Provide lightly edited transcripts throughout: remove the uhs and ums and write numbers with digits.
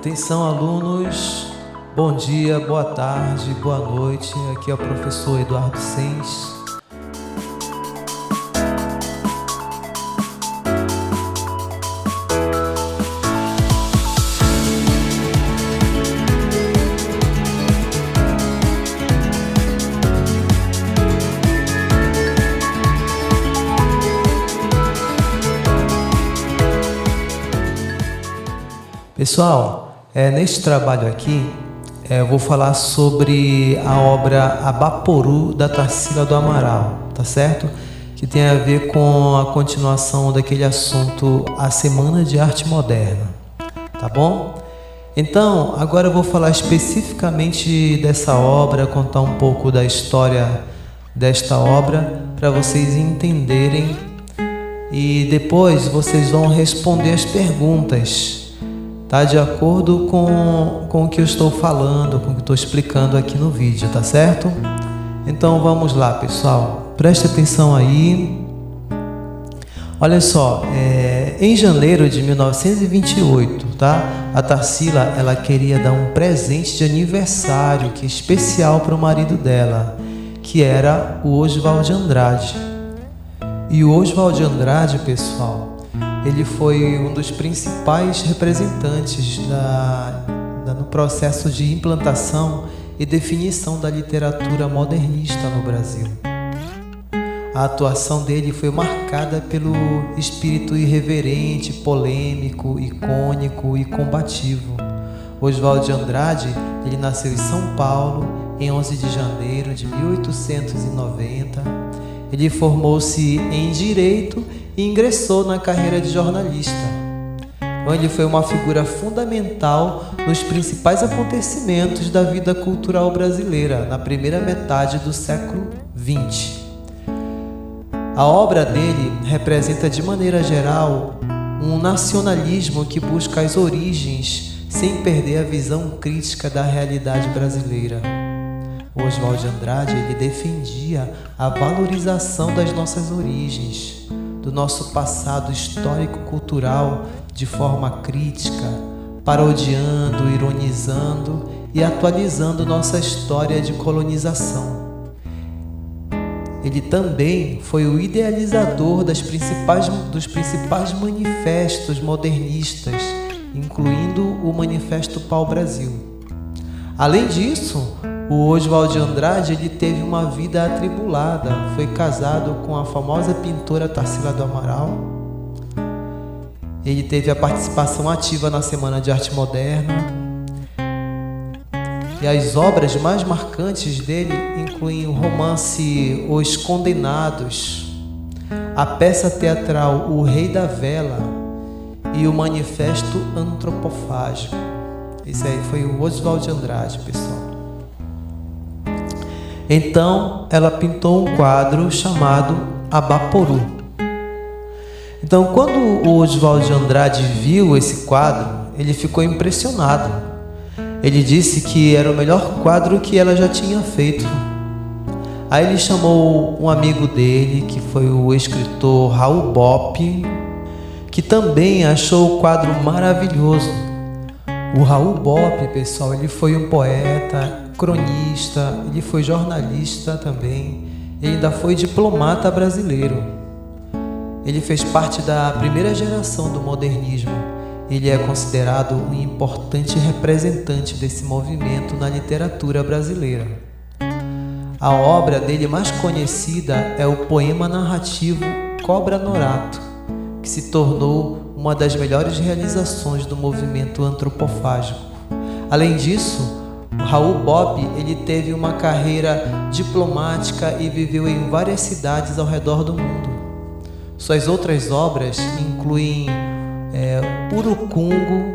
Atenção, alunos, bom dia, boa tarde, boa noite. Aqui é o professor Eduardo Sens. Pessoal, neste trabalho aqui, eu vou falar sobre a obra Abaporu, da Tarsila do Amaral, tá certo? Que tem a ver com a continuação daquele assunto, a Semana de Arte Moderna, tá bom? Então, agora eu vou falar especificamente dessa obra, contar um pouco da história desta obra, para vocês entenderem, e depois vocês vão responder as perguntas, tá? De acordo com o que eu estou falando, com o que eu estou explicando aqui no vídeo, tá certo? Então vamos lá, pessoal. Preste atenção aí. Olha só, em janeiro de 1928, tá? A Tarsila, ela queria dar um presente de aniversário que é especial para o marido dela, que era o Oswald de Andrade. E o Oswald de Andrade, pessoal, ele foi um dos principais representantes no processo de implantação e definição da literatura modernista no Brasil. A atuação dele foi marcada pelo espírito irreverente, polêmico, icônico e combativo. Oswald de Andrade, ele nasceu em São Paulo em 11 de janeiro de 1890. Ele formou-se em Direito e ingressou na carreira de jornalista, onde ele foi uma figura fundamental nos principais acontecimentos da vida cultural brasileira na primeira metade do século XX. A obra dele representa, de maneira geral, um nacionalismo que busca as origens sem perder a visão crítica da realidade brasileira. Oswald de Andrade, ele defendia a valorização das nossas origens, do nosso passado histórico-cultural de forma crítica, parodiando, ironizando e atualizando nossa história de colonização. Ele também foi o idealizador dos principais manifestos modernistas, incluindo o Manifesto Pau-Brasil. Além disso, o Oswald de Andrade, ele teve uma vida atribulada. Foi casado com a famosa pintora Tarsila do Amaral. Ele teve a participação ativa na Semana de Arte Moderna. E as obras mais marcantes dele incluem o romance Os Condenados, a peça teatral O Rei da Vela e o Manifesto Antropofágico. Esse aí foi o Oswald de Andrade, pessoal. Então, ela pintou um quadro chamado Abaporu. Então, quando o Oswald de Andrade viu esse quadro, ele ficou impressionado. Ele disse que era o melhor quadro que ela já tinha feito. Aí ele chamou um amigo dele, que foi o escritor Raul Bopp, que também achou o quadro maravilhoso. O Raul Bopp, pessoal, ele foi um poeta, cronista, ele foi jornalista também, ele ainda foi diplomata brasileiro. Ele fez parte da primeira geração do modernismo. Ele é considerado um importante representante desse movimento na literatura brasileira. A obra dele mais conhecida é o poema narrativo Cobra Norato, que se tornou uma das melhores realizações do movimento antropofágico. Além disso, Raul Bopp, ele teve uma carreira diplomática e viveu em várias cidades ao redor do mundo. Suas outras obras incluem Urucungo,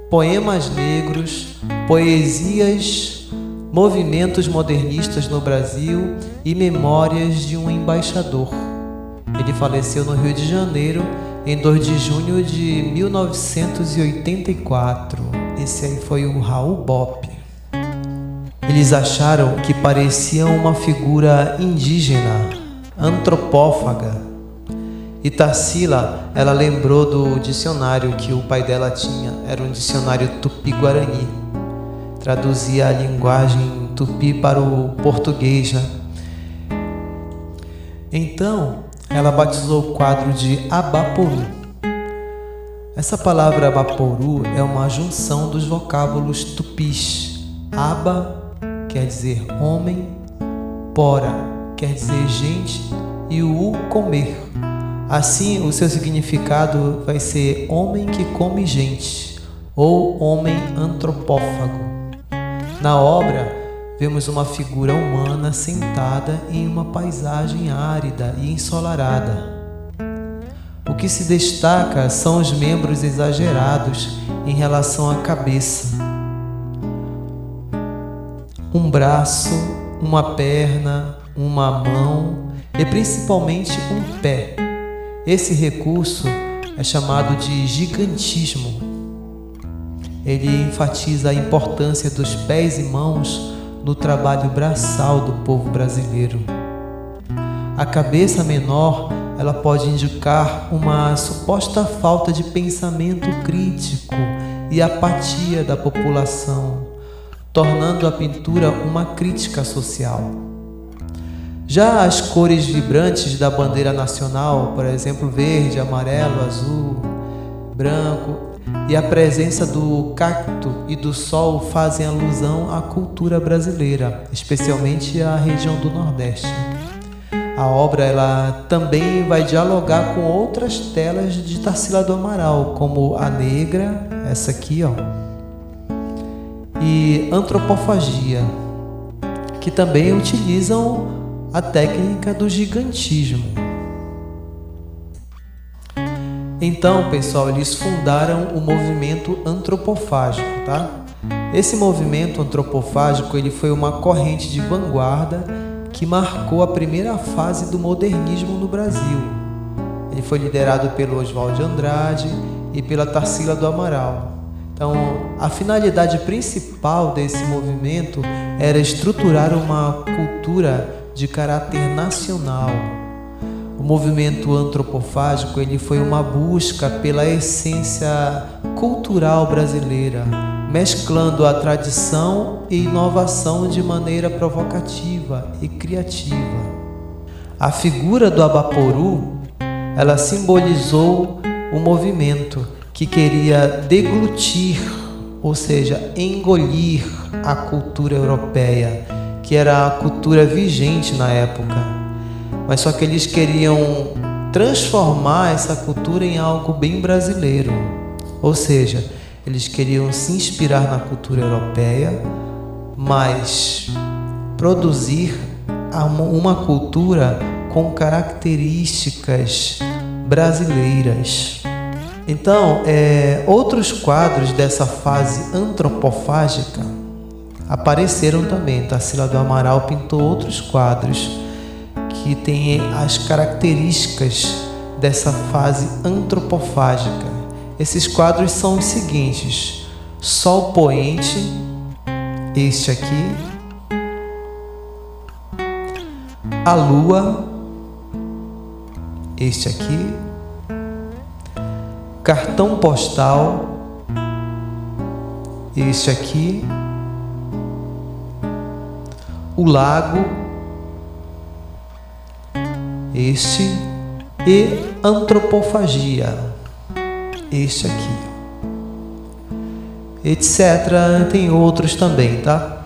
Poemas Negros, Poesias, Movimentos Modernistas no Brasil e Memórias de um Embaixador. Ele faleceu no Rio de Janeiro em 2 de junho de 1984. Esse aí foi o Raul Bopp. Eles acharam que parecia uma figura indígena, antropófaga. E Tarsila, ela lembrou do dicionário que o pai dela tinha. Era um dicionário tupi-guarani. Traduzia a linguagem tupi para o português, né? Então, ela batizou o quadro de Abaporu. Essa palavra Abaporu é uma junção dos vocábulos tupis. Aba quer dizer homem, pora quer dizer gente e o comer. Assim, o seu significado vai ser homem que come gente ou homem antropófago. Na obra, vemos uma figura humana sentada em uma paisagem árida e ensolarada. O que se destaca são os membros exagerados em relação à cabeça. Um braço, uma perna, uma mão e principalmente um pé. Esse recurso é chamado de gigantismo. Ele enfatiza a importância dos pés e mãos no trabalho braçal do povo brasileiro. A cabeça menor, ela pode indicar uma suposta falta de pensamento crítico e apatia da população, tornando a pintura uma crítica social. Já as cores vibrantes da bandeira nacional, por exemplo, verde, amarelo, azul, branco, e a presença do cacto e do sol fazem alusão à cultura brasileira, especialmente à região do Nordeste. A obra ela também vai dialogar com outras telas de Tarsila do Amaral, como a negra, essa aqui, ó, e antropofagia, que também utilizam a técnica do gigantismo. Então, pessoal, eles fundaram o movimento antropofágico, tá? Esse movimento antropofágico, ele foi uma corrente de vanguarda que marcou a primeira fase do modernismo no Brasil. Ele foi liderado pelo Oswald de Andrade e pela Tarsila do Amaral. Então, a finalidade principal desse movimento era estruturar uma cultura de caráter nacional. O movimento antropofágico ele foi uma busca pela essência cultural brasileira, mesclando a tradição e inovação de maneira provocativa e criativa. A figura do Abaporu, ela simbolizou o movimento que queria deglutir, ou seja, engolir a cultura europeia, que era a cultura vigente na época. Mas só que eles queriam transformar essa cultura em algo bem brasileiro. Ou seja, eles queriam se inspirar na cultura europeia, mas produzir uma cultura com características brasileiras. Então, outros quadros dessa fase antropofágica apareceram também. Tarsila do Amaral pintou outros quadros que têm as características dessa fase antropofágica. Esses quadros são os seguintes: Sol Poente, este aqui, a Lua, este aqui, Cartão Postal, este aqui, o Lago, este, e Antropofagia, este aqui, etc. Tem outros também, tá?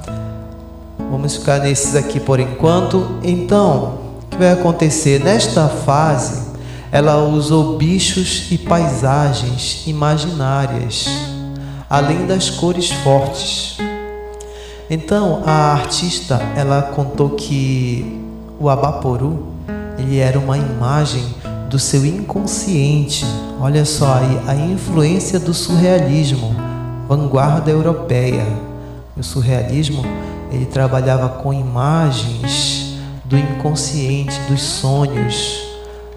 Vamos ficar nesses aqui por enquanto. Então, o que vai acontecer? Nesta fase, ela usou bichos e paisagens imaginárias, além das cores fortes. Então, a artista, ela contou que o Abaporu, ele era uma imagem do seu inconsciente. Olha só aí, a influência do surrealismo, vanguarda europeia. O surrealismo, ele trabalhava com imagens do inconsciente, dos sonhos,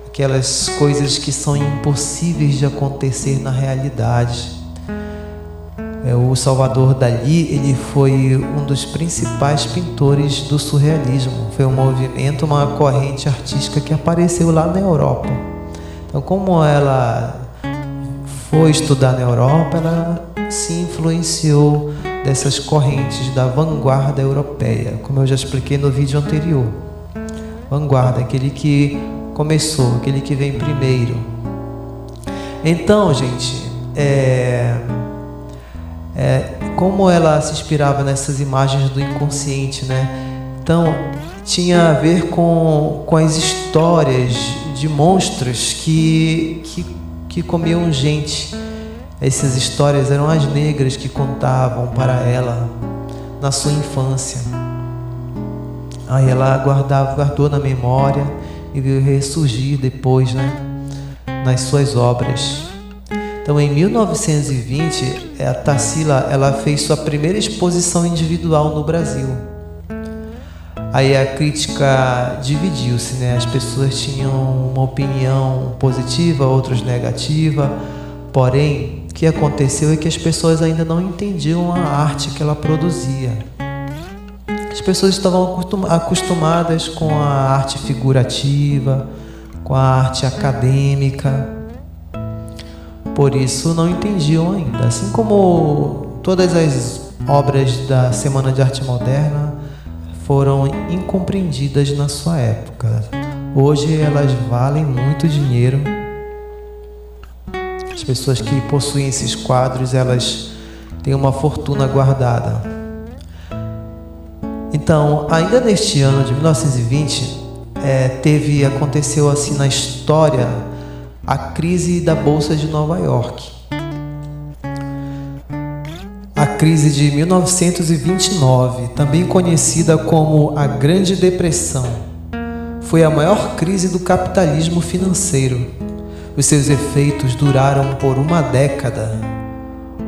aquelas coisas que são impossíveis de acontecer na realidade. O Salvador Dalí, ele foi um dos principais pintores do surrealismo. Foi um movimento, uma corrente artística que apareceu lá na Europa. Então, como ela foi estudar na Europa, ela se influenciou dessas correntes da vanguarda europeia, como eu já expliquei no vídeo anterior. Vanguarda, aquele que começou, aquele que vem primeiro. Então, gente, como ela se inspirava nessas imagens do inconsciente, né? Então, tinha a ver com as histórias de monstros que comiam gente. Essas histórias eram as negras que contavam para ela na sua infância. Aí ela guardou na memória e veio ressurgir depois, né, nas suas obras. Então, em 1920, a Tarsila ela fez sua primeira exposição individual no Brasil. Aí a crítica dividiu-se, né? As pessoas tinham uma opinião positiva, outras negativa. Porém, o que aconteceu é que as pessoas ainda não entendiam a arte que ela produzia. As pessoas estavam acostumadas com a arte figurativa, com a arte acadêmica. Por isso não entendiam ainda. Assim como todas as obras da Semana de Arte Moderna foram incompreendidas na sua época. Hoje elas valem muito dinheiro. As pessoas que possuem esses quadros, elas têm uma fortuna guardada. Então, ainda neste ano de 1920, aconteceu assim na história a crise da Bolsa de Nova York. A crise de 1929, também conhecida como a Grande Depressão, foi a maior crise do capitalismo financeiro. Os seus efeitos duraram por uma década,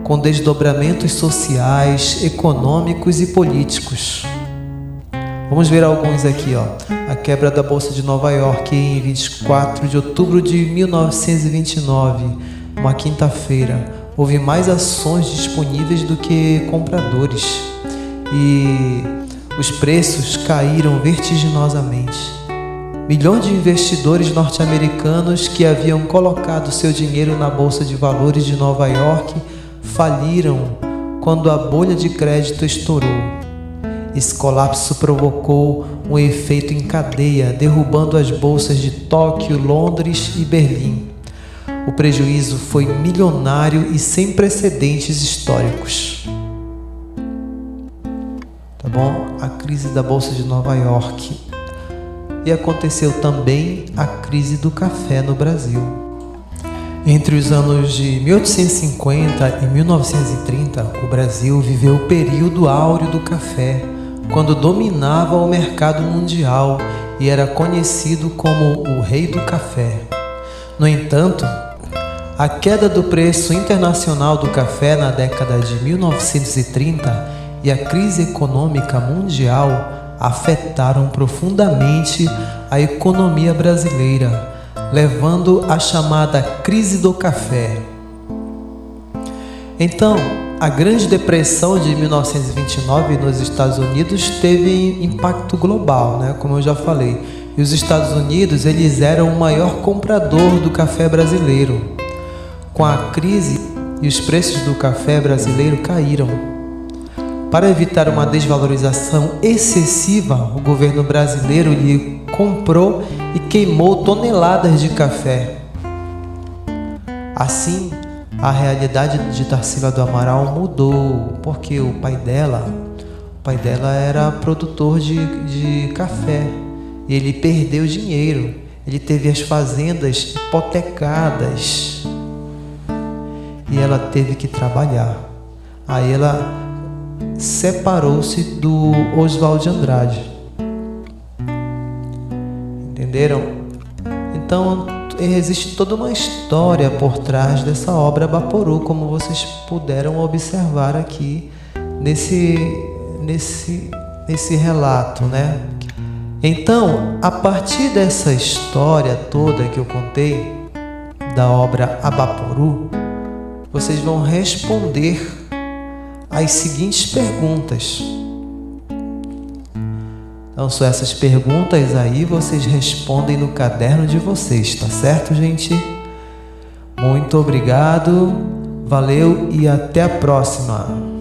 com desdobramentos sociais, econômicos e políticos. Vamos ver alguns aqui, ó. A quebra da Bolsa de Nova York em 24 de outubro de 1929, uma quinta-feira. Houve mais ações disponíveis do que compradores e os preços caíram vertiginosamente. Milhões de investidores norte-americanos que haviam colocado seu dinheiro na Bolsa de Valores de Nova York faliram quando a bolha de crédito estourou. Esse colapso provocou um efeito em cadeia, derrubando as bolsas de Tóquio, Londres e Berlim. O prejuízo foi milionário e sem precedentes históricos. Tá bom? A crise da Bolsa de Nova York. E aconteceu também a crise do café no Brasil. Entre os anos de 1850 e 1930, o Brasil viveu o período áureo do café, quando dominava o mercado mundial e era conhecido como o rei do café. No entanto, a queda do preço internacional do café na década de 1930 e a crise econômica mundial afetaram profundamente a economia brasileira, levando à chamada crise do café. Então, a Grande Depressão de 1929 nos Estados Unidos teve impacto global, né? Como eu já falei. E os Estados Unidos, eles eram o maior comprador do café brasileiro. Com a crise, e os preços do café brasileiro caíram. Para evitar uma desvalorização excessiva, o governo brasileiro lhe comprou e queimou toneladas de café. Assim, a realidade de Tarsila do Amaral mudou, porque o pai dela era produtor de café e ele perdeu dinheiro. Ele teve as fazendas hipotecadas e ela teve que trabalhar. Aí ela separou-se do Oswald de Andrade. Entenderam? Então, existe toda uma história por trás dessa obra Abaporu, como vocês puderam observar aqui nesse relato, né? Então, a partir dessa história toda que eu contei da obra Abaporu, vocês vão responder as seguintes perguntas. Então, são essas perguntas aí, vocês respondem no caderno de vocês, tá certo, gente? Muito obrigado, valeu e até a próxima.